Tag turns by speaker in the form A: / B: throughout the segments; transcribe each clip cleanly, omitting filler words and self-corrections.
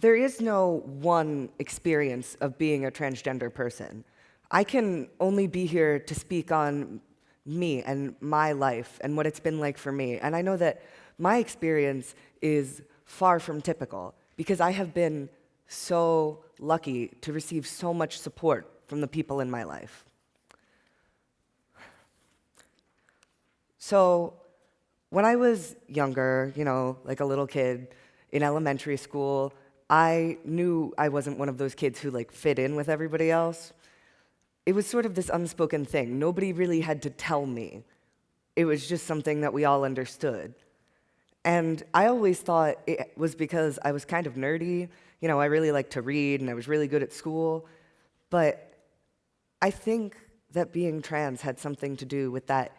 A: there is no one experience of being a transgender person. I can only be here to speak on me and my life and what it's been like for me. And I know that my experience is far from typical because I have been so lucky to receive so much support from the people in my life. So when I was younger, like a little kid in elementary school, I knew I wasn't one of those kids who fit in with everybody else. It was sort of this unspoken thing. Nobody really had to tell me. It was just something that we all understood. And I always thought it was because I was kind of nerdy. I really liked to read and I was really good at school. But I think that being trans had something to do with that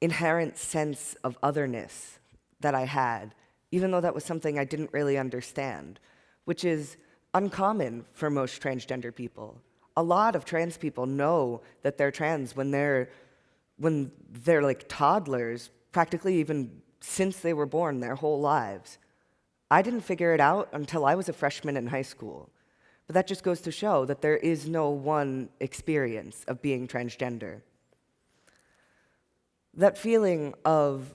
A: inherent sense of otherness that I had, even though that was something I didn't really understand, which is uncommon for most transgender people. A lot of trans people know that they're trans when they're like toddlers, practically even since they were born their whole lives. I didn't figure it out until I was a freshman in high school. But that just goes to show that there is no one experience of being transgender. That feeling of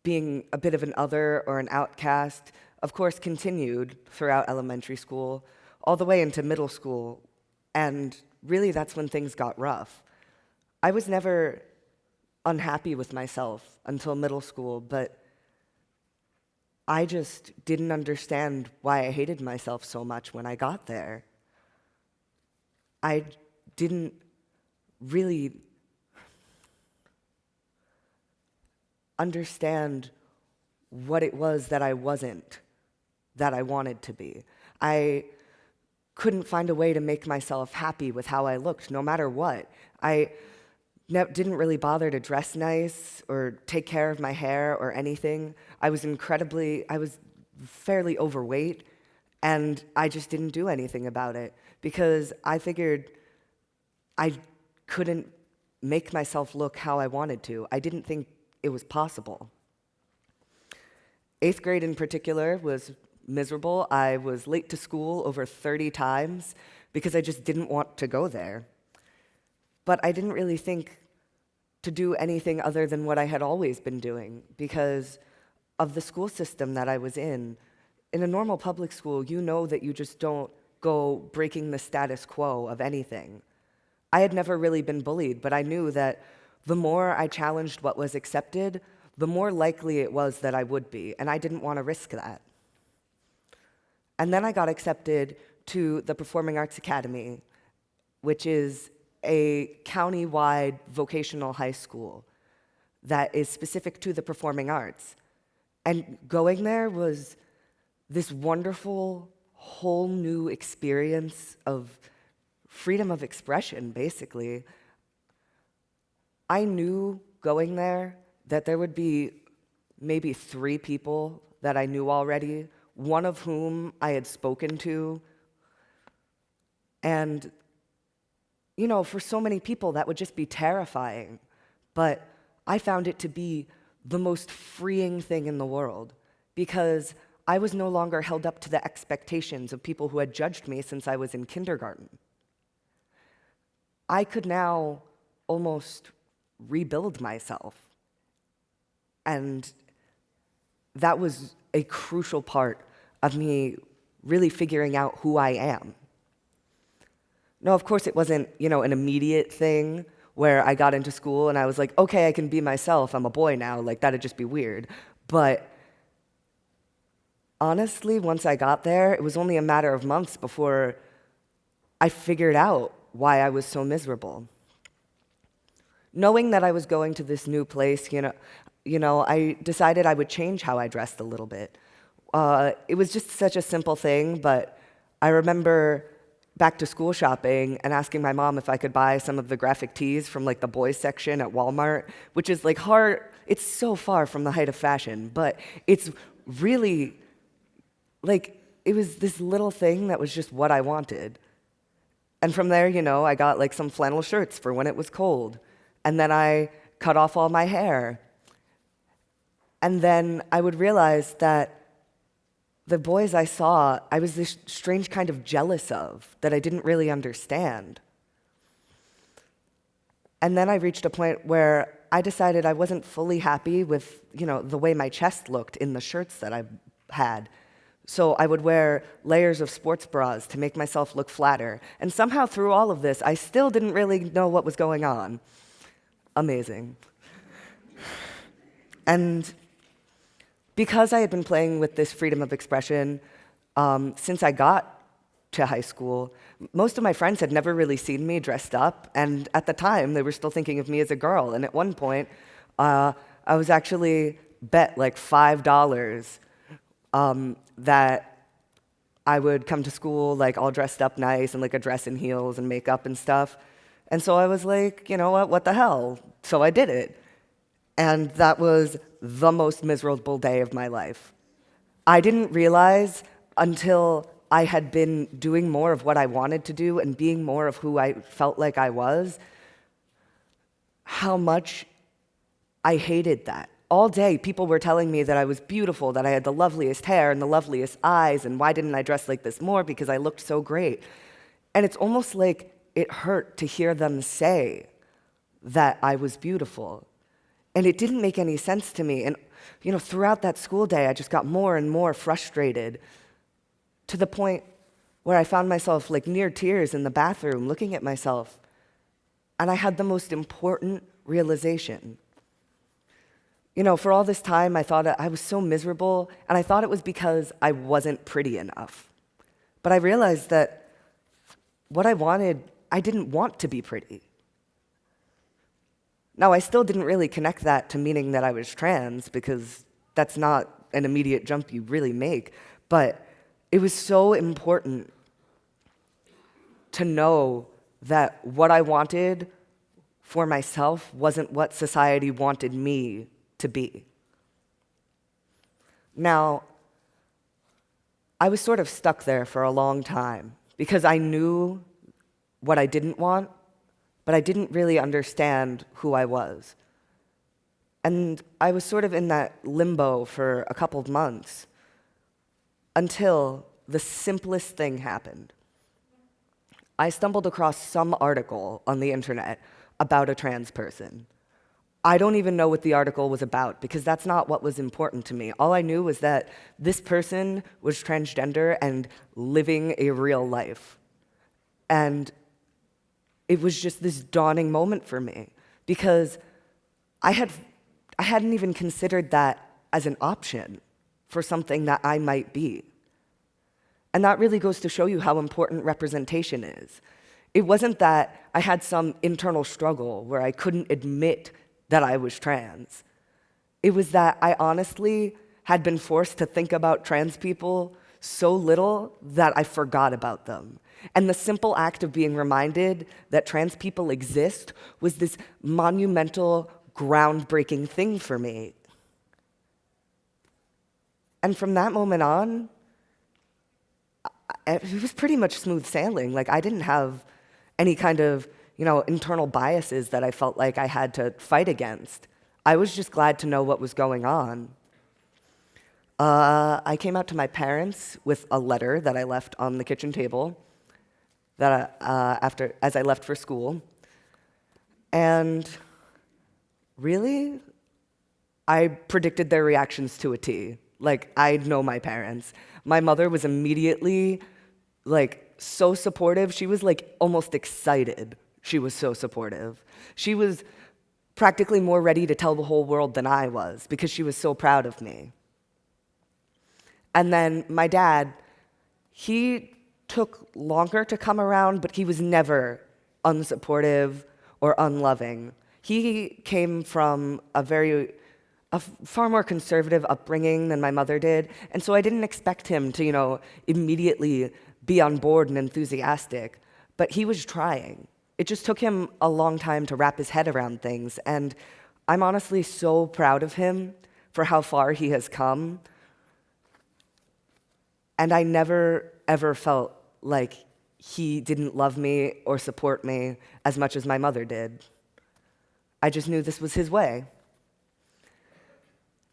A: being a bit of an other or an outcast, of course, continued throughout elementary school, all the way into middle school, and really that's when things got rough. I was never unhappy with myself until middle school, but I just didn't understand why I hated myself so much when I got there. I didn't really understand what it was that I wasn't, that I wanted to be. I couldn't find a way to make myself happy with how I looked, no matter what. I didn't really bother to dress nice or take care of my hair or anything. I was fairly overweight, and I just didn't do anything about it because I figured I couldn't make myself look how I wanted to. I didn't think it was possible. 8th grade in particular was miserable. I was late to school over 30 times because I just didn't want to go there. But I didn't really think to do anything other than what I had always been doing because of the school system that I was in. In a normal public school, you know that you just don't go breaking the status quo of anything. I had never really been bullied, but I knew that the more I challenged what was accepted, the more likely it was that I would be, and I didn't want to risk that. And then I got accepted to the Performing Arts Academy, which is a county-wide vocational high school that is specific to the performing arts. And going there was this wonderful, whole new experience of freedom of expression, basically. I knew going there that there would be maybe 3 people that I knew already, one of whom I had spoken to. And, for so many people, that would just be terrifying. But I found it to be the most freeing thing in the world because I was no longer held up to the expectations of people who had judged me since I was in kindergarten. I could now almost rebuild myself. And that was a crucial part of me really figuring out who I am. No, of course, it wasn't, an immediate thing where I got into school and I was like, okay, I can be myself. I'm a boy now. That'd just be weird. But honestly, once I got there, it was only a matter of months before I figured out why I was so miserable. Knowing that I was going to this new place, I decided I would change how I dressed a little bit. It was just such a simple thing, but I remember back to school shopping and asking my mom if I could buy some of the graphic tees from the boys section at Walmart, which is hard. It's so far from the height of fashion, but it's really it was this little thing that was just what I wanted. And from there, I got some flannel shirts for when it was cold. And then I cut off all my hair. And then I would realize that the boys I saw, I was this strange kind of jealous of that I didn't really understand. And then I reached a point where I decided I wasn't fully happy with, the way my chest looked in the shirts that I had. So I would wear layers of sports bras to make myself look flatter. And somehow through all of this, I still didn't really know what was going on. Amazing. And because I had been playing with this freedom of expression since I got to high school, most of my friends had never really seen me dressed up, and at the time, they were still thinking of me as a girl. And at one point, I was actually bet like $5 that I would come to school like all dressed up nice and like a dress and heels and makeup and stuff. And so I was like, you know what the hell? So I did it. And that was the most miserable day of my life. I didn't realize until I had been doing more of what I wanted to do and being more of who I felt like I was, how much I hated that. All day, people were telling me that I was beautiful, that I had the loveliest hair and the loveliest eyes, and why didn't I dress like this more because I looked so great. And it's almost like it hurt to hear them say that I was beautiful. And it didn't make any sense to me. And, throughout that school day, I just got more and more frustrated to the point where I found myself like near tears in the bathroom looking at myself. And I had the most important realization. For all this time, I thought I was so miserable, and I thought it was because I wasn't pretty enough. But I realized that what I wanted, I didn't want to be pretty. Now, I still didn't really connect that to meaning that I was trans, because that's not an immediate jump you really make. But it was so important to know that what I wanted for myself wasn't what society wanted me to be. Now, I was sort of stuck there for a long time because I knew what I didn't want, but I didn't really understand who I was. And I was sort of in that limbo for a couple of months until the simplest thing happened. I stumbled across some article on the internet about a trans person. I don't even know what the article was about because that's not what was important to me. All I knew was that this person was transgender and living a real life. And it was just this dawning moment for me because I hadn't even considered that as an option for something that I might be. And that really goes to show you how important representation is. It wasn't that I had some internal struggle where I couldn't admit that I was trans. It was that I honestly had been forced to think about trans people so little that I forgot about them. And the simple act of being reminded that trans people exist was this monumental, groundbreaking thing for me. And from that moment on, it was pretty much smooth sailing. Like, I didn't have any kind of internal biases that I felt like I had to fight against. I was just glad to know what was going on. I came out to my parents with a letter that I left on the kitchen table that as I left for school. And really, I predicted their reactions to a T. Like, I know my parents. My mother was immediately, so supportive. She was, almost excited. She was so supportive. She was practically more ready to tell the whole world than I was because she was so proud of me. And then my dad, he took longer to come around, but he was never unsupportive or unloving. He came from a far more conservative upbringing than my mother did, and so I didn't expect him to, immediately be on board and enthusiastic, but he was trying. It just took him a long time to wrap his head around things, and I'm honestly so proud of him for how far he has come. And I never, ever felt like he didn't love me or support me as much as my mother did. I just knew this was his way.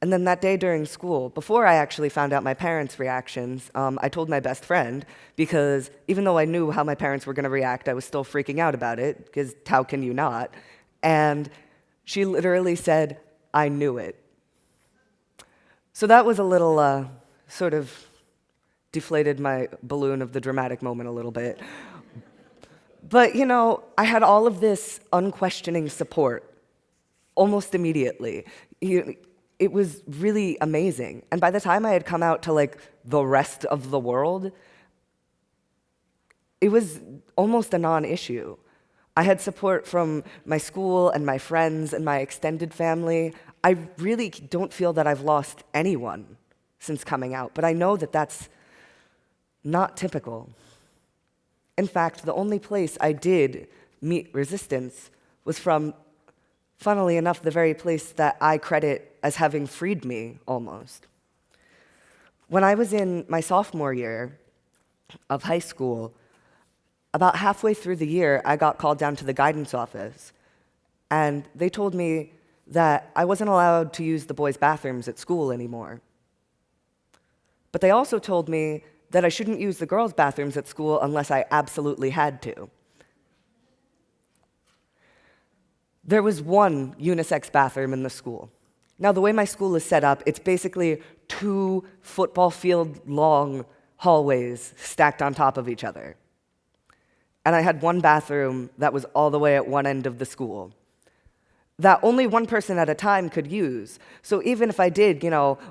A: And then that day during school, before I actually found out my parents' reactions, I told my best friend, because even though I knew how my parents were going to react, I was still freaking out about it, because how can you not? And she literally said, "I knew it." So that was a little, sort of deflated my balloon of the dramatic moment a little bit. But, I had all of this unquestioning support almost immediately. It was really amazing. And by the time I had come out to, the rest of the world, it was almost a non-issue. I had support from my school and my friends and my extended family. I really don't feel that I've lost anyone since coming out, but I know that that's not typical. In fact, the only place I did meet resistance was from, funnily enough, the very place that I credit as having freed me, almost. When I was in my sophomore year of high school, about halfway through the year, I got called down to the guidance office, and they told me that I wasn't allowed to use the boys' bathrooms at school anymore. But they also told me that I shouldn't use the girls' bathrooms at school unless I absolutely had to. There was one unisex bathroom in the school. Now, the way my school is set up, it's basically 2 football field long hallways stacked on top of each other. And I had one bathroom that was all the way at one end of the school that only one person at a time could use. So even if I did,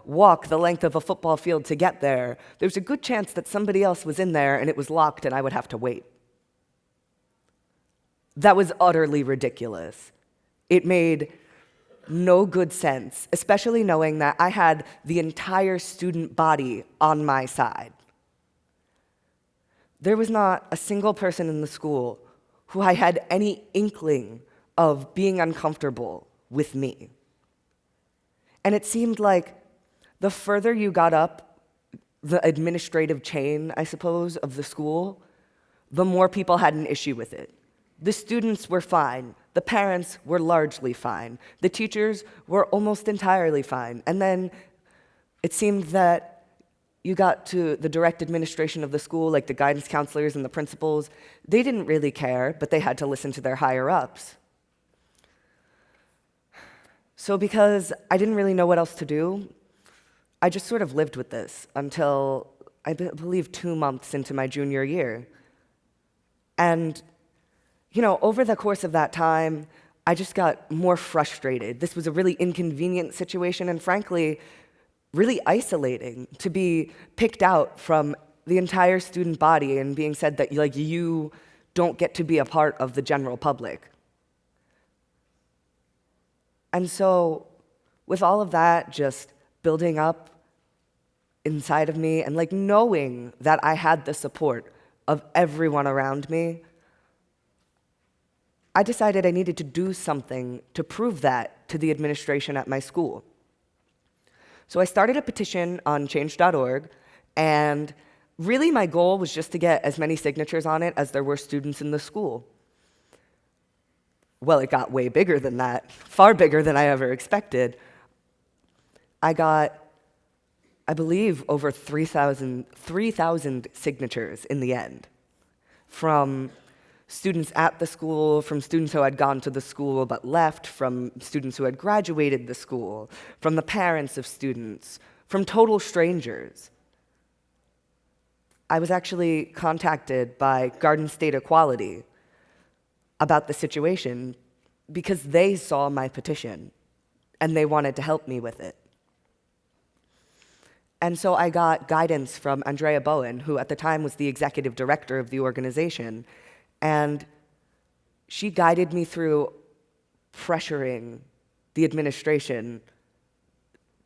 A: walk the length of a football field to get there, there's a good chance that somebody else was in there and it was locked and I would have to wait. That was utterly ridiculous. It made no good sense, especially knowing that I had the entire student body on my side. There was not a single person in the school who I had any inkling of being uncomfortable with me. And it seemed like the further you got up the administrative chain, I suppose, of the school, the more people had an issue with it. The students were fine. The parents were largely fine. The teachers were almost entirely fine. And then it seemed that you got to the direct administration of the school, like the guidance counselors and the principals. They didn't really care, but they had to listen to their higher-ups. So because I didn't really know what else to do, I just sort of lived with this until, I believe, 2 months into my junior year. And, over the course of that time, I just got more frustrated. This was a really inconvenient situation, and frankly, really isolating to be picked out from the entire student body and being said that, you don't get to be a part of the general public. And so, with all of that just building up inside of me and knowing that I had the support of everyone around me, I decided I needed to do something to prove that to the administration at my school. So I started a petition on change.org, and really my goal was just to get as many signatures on it as there were students in the school. Well, it got way bigger than that, far bigger than I ever expected. I got, I believe, over 3,000 signatures in the end, from students at the school, from students who had gone to the school but left, from students who had graduated the school, from the parents of students, from total strangers. I was actually contacted by Garden State Equality about the situation because they saw my petition and they wanted to help me with it. And so I got guidance from Andrea Bowen, who at the time was the executive director of the organization, and she guided me through pressuring the administration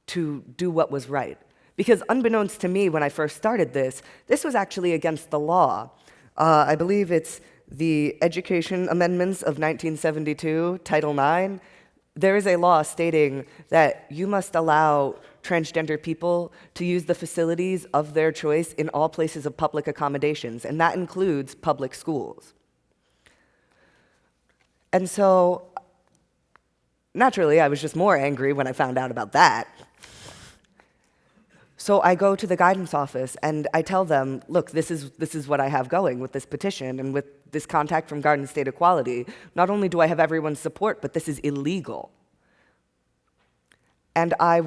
A: to do what was right. Because unbeknownst to me when I first started this was actually against the law. I believe it's the Education Amendments of 1972, Title IX. There is a law stating that you must allow transgender people to use the facilities of their choice in all places of public accommodations, and that includes public schools. And so, naturally, I was just more angry when I found out about that. So I go to the guidance office and I tell them, look, this is what I have going with this petition and with this contact from Garden State Equality. Not only do I have everyone's support, but this is illegal. And a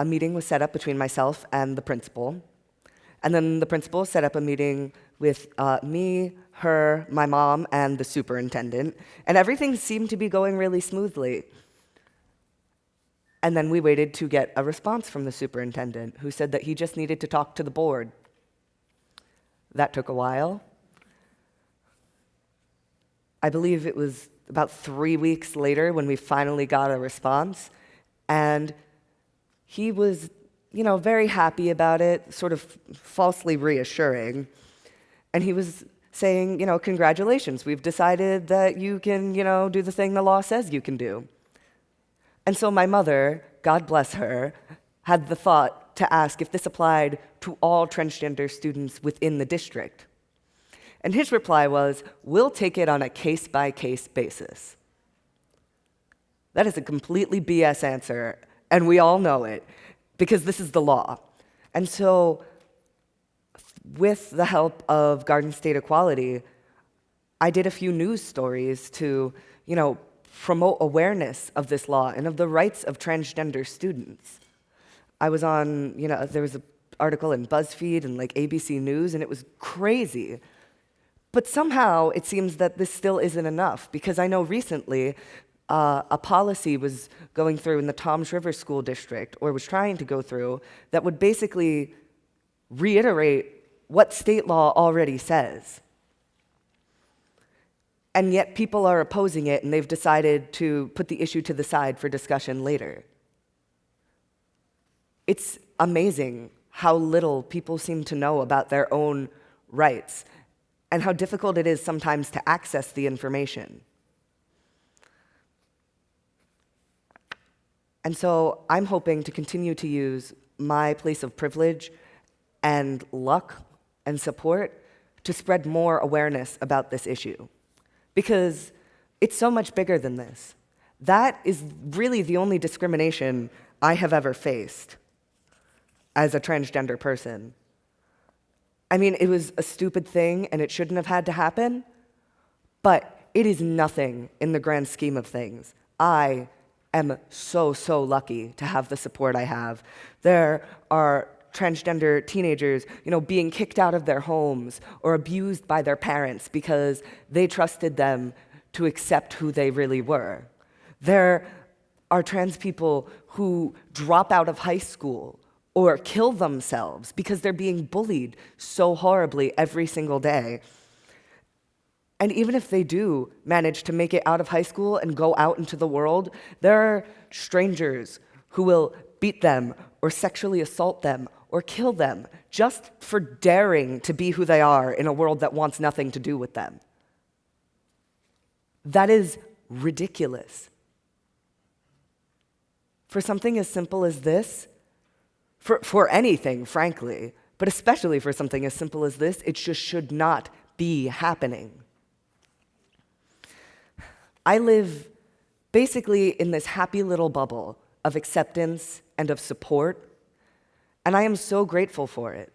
A: meeting was set up between myself and the principal. And then the principal set up a meeting with me, her, my mom, and the superintendent. And everything seemed to be going really smoothly. And then we waited to get a response from the superintendent, who said that he just needed to talk to the board. That took a while. I believe it was about 3 weeks later when we finally got a response. And he was, very happy about it, sort of falsely reassuring. And he was saying, congratulations, we've decided that you can, do the thing the law says you can do. And so my mother, God bless her, had the thought to ask if this applied to all transgender students within the district. And his reply was, we'll take it on a case-by-case basis. That is a completely BS answer, and we all know it, because this is the law. And so, with the help of Garden State Equality, I did a few news stories to, promote awareness of this law and of the rights of transgender students. I was on, there was an article in BuzzFeed and ABC News, and it was crazy. But somehow it seems that this still isn't enough, because I know recently a policy was going through in the Toms River School District, or was trying to go through, that would basically reiterate what state law already says. And yet people are opposing it, and they've decided to put the issue to the side for discussion later. It's amazing how little people seem to know about their own rights, and how difficult it is sometimes to access the information. And so I'm hoping to continue to use my place of privilege and luck and support to spread more awareness about this issue. Because it's so much bigger than this. That is really the only discrimination I have ever faced as a transgender person. I mean, it was a stupid thing and it shouldn't have had to happen, but it is nothing in the grand scheme of things. I am so lucky to have the support I have. There are transgender teenagers, being kicked out of their homes or abused by their parents because they trusted them to accept who they really were. There are trans people who drop out of high school or kill themselves because they're being bullied so horribly every single day. And even if they do manage to make it out of high school and go out into the world, there are strangers who will beat them or sexually assault them or kill them just for daring to be who they are in a world that wants nothing to do with them. That is ridiculous. For something as simple as this, for anything, frankly, but especially for something as simple as this, it just should not be happening. I live basically in this happy little bubble of acceptance and of support, and I am so grateful for it.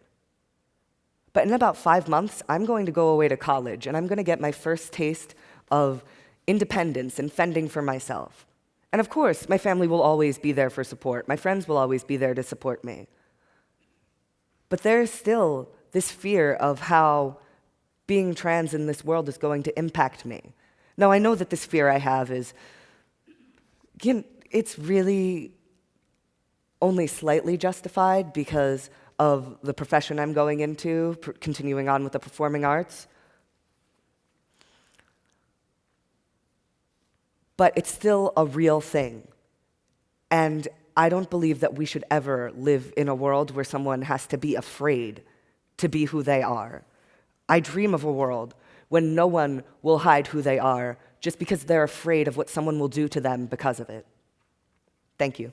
A: But in about 5 months, I'm going to go away to college, and I'm going to get my first taste of independence and fending for myself. And of course, my family will always be there for support. My friends will always be there to support me. But there's still this fear of how being trans in this world is going to impact me. Now, I know that this fear I have is, it's really only slightly justified because of the profession I'm going into, continuing on with the performing arts. But it's still a real thing. And I don't believe that we should ever live in a world where someone has to be afraid to be who they are. I dream of a world when no one will hide who they are just because they're afraid of what someone will do to them because of it. Thank you.